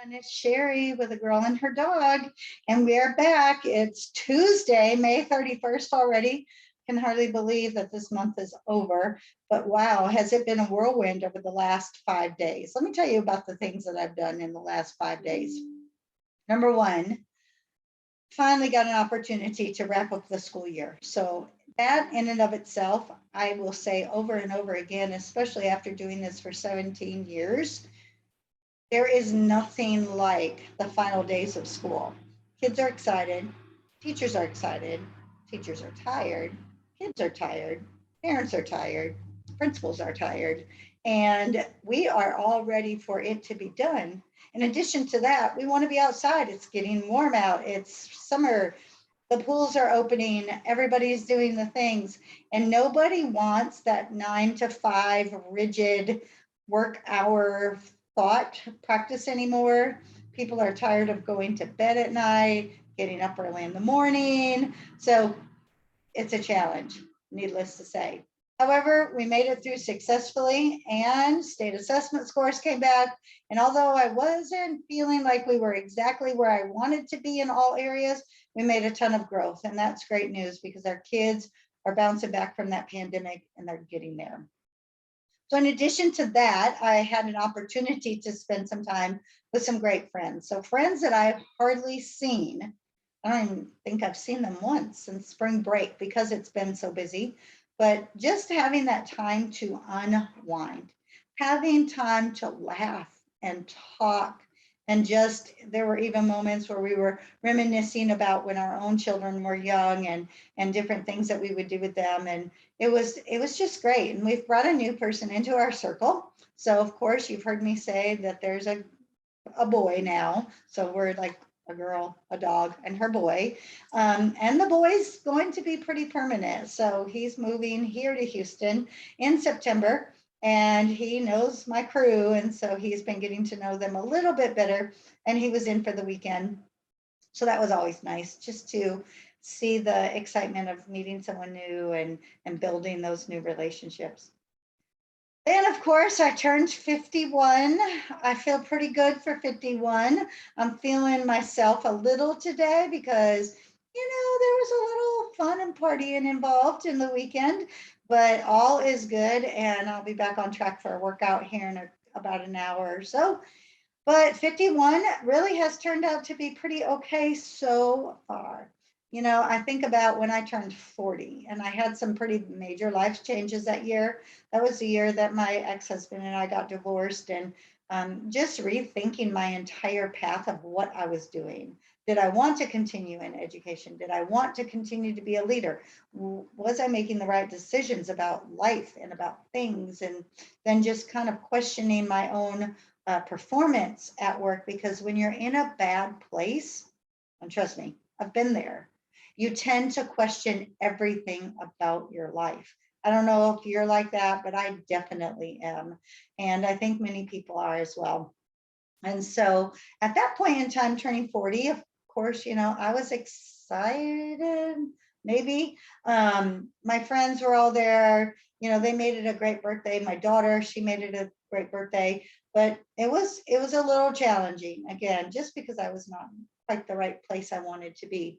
everyone. It's Cheri with a girl and her dog, and we are back. It's Tuesday, May 31st already. Can hardly believe that this month is over, but wow, has it been a whirlwind over the last 5 days. Let me tell you about the things that I've done in the last 5 days. Number one, finally got an opportunity to wrap up the school year. So that in and of itself, I will say over and over again, especially after doing this for 17 years, there is nothing like the final days of school. Kids are excited, teachers are excited, teachers are tired, kids are tired, parents are tired, principals are tired, and we are all ready for it to be done. In addition to that, we want to be outside. It's getting warm out. It's summer. The pools are opening. Everybody's doing the things. And nobody wants that 9 to 5 rigid work hour thought practice anymore. People are tired of going to bed at night, getting up early in the morning. So it's a challenge, needless to say. However, we made it through successfully and state assessment scores came back. And although I wasn't feeling like we were exactly where I wanted to be in all areas, we made a ton of growth. And that's great news because our kids are bouncing back from that pandemic and they're getting there. So in addition to that, I had an opportunity to spend some time with some great friends. So friends that I've hardly seen. I don't even think I've seen them once since spring break because it's been so busy. But just having that time to unwind, having time to laugh and talk, and just there were even moments where we were reminiscing about when our own children were young and different things that we would do with them. And it was just great. And we've brought a new person into our circle. So of course you've heard me say that there's a boy now. So we're like a girl, a dog, and her boy. And the boy's going to be pretty permanent. So he's moving here to Houston in September, and he knows my crew. And so he's been getting to know them a little bit better. And he was in for the weekend. So that was always nice just to see the excitement of meeting someone new and building those new relationships. Then, of course, I turned 51. I feel pretty good for 51. I'm feeling myself a little today because, there was a little fun and partying involved in the weekend, but all is good. And I'll be back on track for a workout here in about an hour or so. But 51 really has turned out to be pretty okay so far. I think about when I turned 40 and I had some pretty major life changes that year. That was the year that my ex-husband and I got divorced, and just rethinking my entire path of what I was doing. Did I want to continue in education? Did I want to continue to be a leader? Was I making the right decisions about life and about things? And then just kind of questioning my own performance at work, because when you're in a bad place, and trust me, I've been there, you tend to question everything about your life. I don't know if you're like that, but I definitely am. And I think many people are as well. And so at that point in time, turning 40, of course, I was excited, maybe. My friends were all there. They made it a great birthday. My daughter, she made it a great birthday. But it was a little challenging, again, just because I was not quite the right place I wanted to be.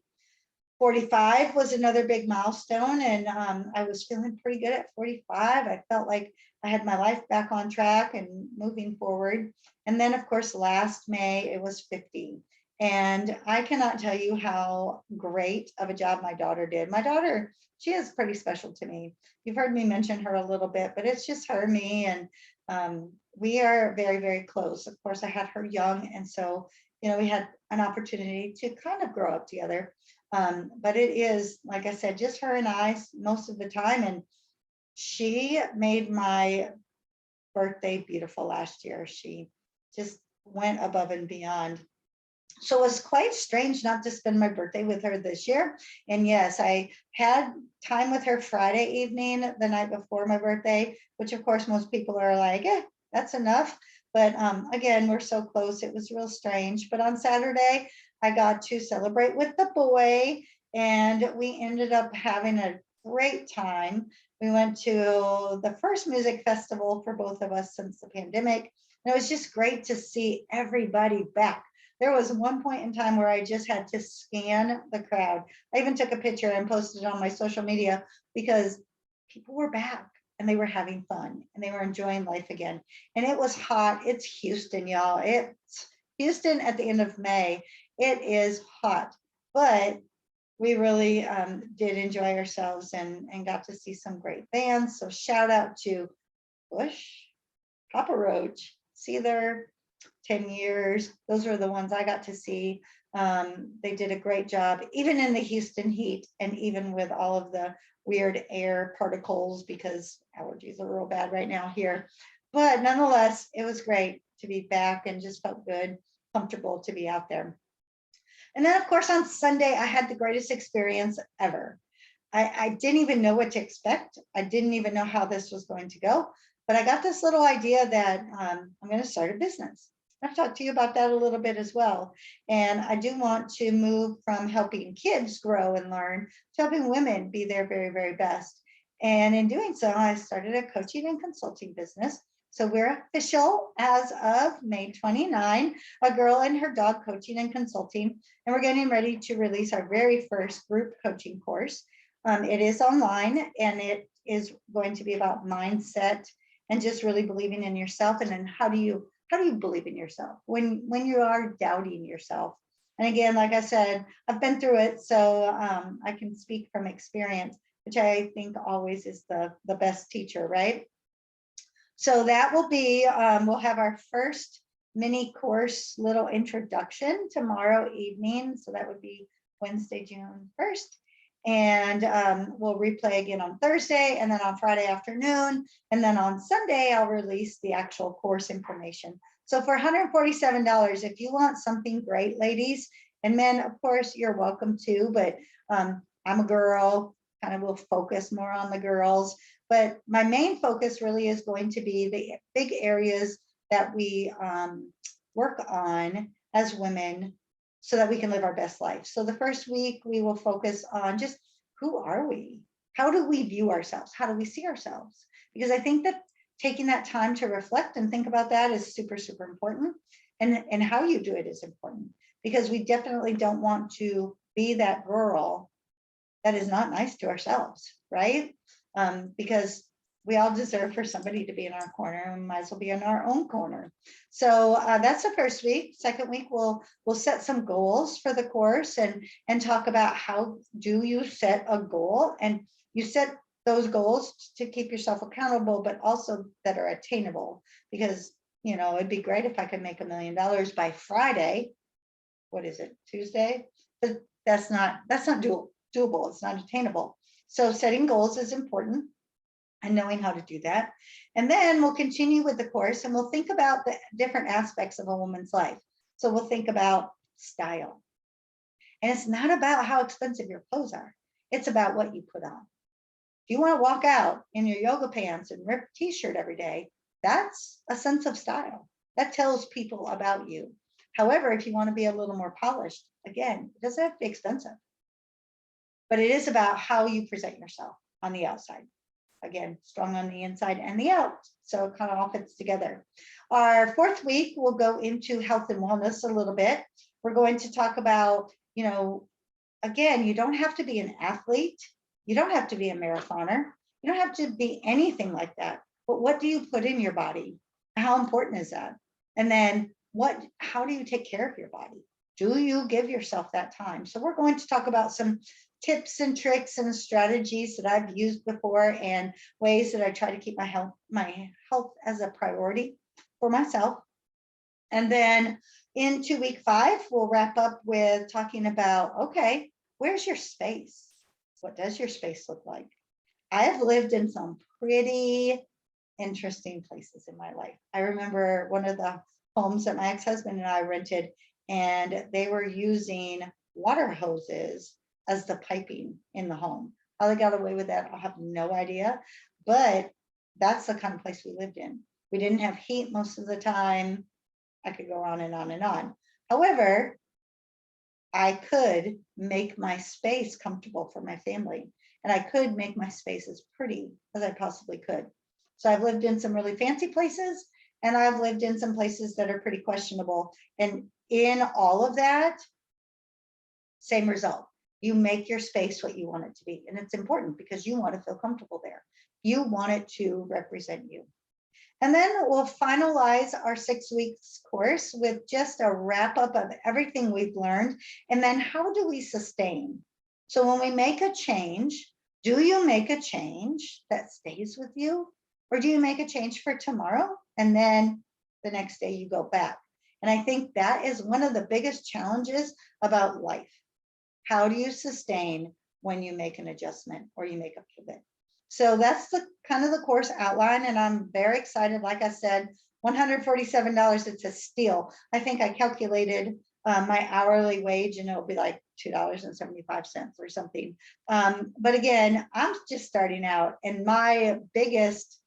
45 was another big milestone, and I was feeling pretty good at 45. I felt like I had my life back on track and moving forward. And then, of course, last May, it was 50. And I cannot tell you how great of a job my daughter did. My daughter, she is pretty special to me. You've heard me mention her a little bit, but it's just her, me, and we are very, very close. Of course, I had her young, and so, we had an opportunity to kind of grow up together. But it is, like I said, just her and I most of the time. And she made my birthday beautiful last year. She just went above and beyond. So it was quite strange not to spend my birthday with her this year. And yes, I had time with her Friday evening, the night before my birthday, which of course most people are like, that's enough. But again, we're so close. It was real strange. But on Saturday, I got to celebrate with the boy, and we ended up having a great time. We went to the first music festival for both of us since the pandemic. And it was just great to see everybody back. There was one point in time where I just had to scan the crowd. I even took a picture and posted it on my social media because people were back and they were having fun and they were enjoying life again. And it was hot. It's Houston, y'all. It's Houston at the end of May. It is hot, but we really did enjoy ourselves and got to see some great bands. So shout out to Bush, Papa Roach, Seether, 10 Years. Those are the ones I got to see. They did a great job, even in the Houston heat and even with all of the weird air particles because allergies are real bad right now here. But nonetheless, it was great to be back and just felt good, comfortable to be out there. And then, of course, on Sunday, I had the greatest experience ever. I didn't even know what to expect. I didn't even know how this was going to go, but I got this little idea that I'm going to start a business. I've talked to you about that a little bit as well. And I do want to move from helping kids grow and learn to helping women be their very, very best. And in doing so, I started a coaching and consulting business. So we're official as of May 29, A Girl and Her Dog Coaching and Consulting. And we're getting ready to release our very first group coaching course. It is online and it is going to be about mindset and just really believing in yourself. And then how do you believe in yourself when you are doubting yourself? And again, like I said, I've been through it, so I can speak from experience, which I think always is the best teacher, right? So that will be, we'll have our first mini course little introduction tomorrow evening. So that would be Wednesday, June 1st. And we'll replay again on Thursday and then on Friday afternoon. And then on Sunday, I'll release the actual course information. So for $147, if you want something great, ladies and men, of course, you're welcome to, but I'm a girl, kind of will focus more on the girls. But my main focus really is going to be the big areas that we work on as women so that we can live our best life. So the first week we will focus on just who are we? How do we view ourselves? How do we see ourselves? Because I think that taking that time to reflect and think about that is super, super important. And how you do it is important because we definitely don't want to be that girl that is not nice to ourselves, right? Because we all deserve for somebody to be in our corner and might as well be in our own corner. So that's the first week. Second week, we'll set some goals for the course and talk about how do you set a goal, and you set those goals to keep yourself accountable, but also that are attainable. Because it'd be great if I could make $1 million by Friday. What is it, Tuesday? But that's not doable. It's not attainable. So setting goals is important and knowing how to do that. And then we'll continue with the course and we'll think about the different aspects of a woman's life. So we'll think about style. And it's not about how expensive your clothes are. It's about what you put on. If you want to walk out in your yoga pants and ripped t-shirt every day, that's a sense of style. That tells people about you. However, if you want to be a little more polished, again, it doesn't have to be expensive. But it is about how you present yourself on the outside. Again, strong on the inside and the out. So it kind of all fits together. Our fourth week, we'll go into health and wellness a little bit. We're going to talk about, again, you don't have to be an athlete. You don't have to be a marathoner. You don't have to be anything like that. But what do you put in your body? How important is that? And then how do you take care of your body? Do you give yourself that time? So we're going to talk about some tips and tricks and strategies that I've used before and ways that I try to keep my health as a priority for myself. And then into week 5, we'll wrap up with talking about, okay, where's your space? What does your space look like? I have lived in some pretty interesting places in my life. I remember one of the homes that my ex-husband and I rented, and they were using water hoses as the piping in the home. How they got away with that, I have no idea, but that's the kind of place we lived in. We didn't have heat most of the time. I could go on and on and on. However, I could make my space comfortable for my family. and I could make my space as pretty as I possibly could. So I've lived in some really fancy places, and I've lived in some places that are pretty questionable. And in all of that, same result. You make your space what you want it to be. And it's important because you want to feel comfortable there. You want it to represent you. And then we'll finalize our 6 weeks course with just a wrap up of everything we've learned. And then how do we sustain? So when we make a change, do you make a change that stays with you? Or do you make a change for tomorrow? And then the next day you go back. And I think that is one of the biggest challenges about life. How do you sustain when you make an adjustment or you make a pivot? So that's the kind of the course outline, and I'm very excited. Like I said, $147, it's a steal. I think I calculated my hourly wage, and it'll be like $2.75 or something. But again, I'm just starting out, and my biggest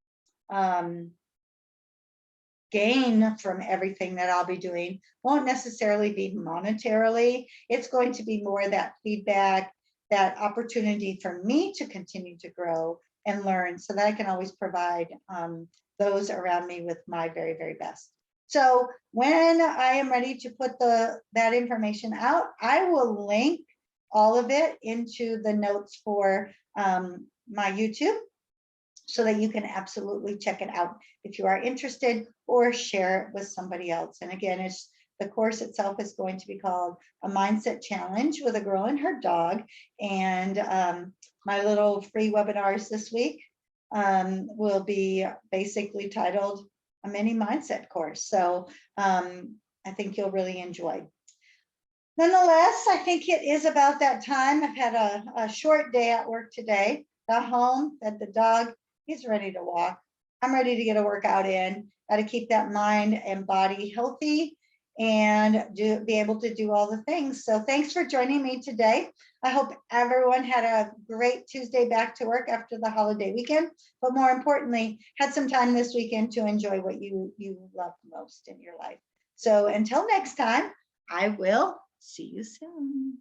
gain from everything that I'll be doing won't necessarily be monetarily. It's going to be more that feedback, that opportunity for me to continue to grow and learn so that I can always provide those around me with my very, very best. So when I am ready to put that information out, I will link all of it into the notes for my YouTube, so that you can absolutely check it out if you are interested, or share it with somebody else. And again, the course itself is going to be called A Mindset Challenge with a Girl and Her Dog. And my little free webinars this week will be basically titled a mini mindset course. So I think you'll really enjoy. Nonetheless, I think it is about that time. I've had a short day at work today. Got home, fed the dog. He's ready to walk. I'm ready to get a workout in. Got to keep that mind and body healthy and be able to do all the things. So thanks for joining me today. I hope everyone had a great Tuesday back to work after the holiday weekend, but more importantly, had some time this weekend to enjoy what you love most in your life. So until next time, I will see you soon.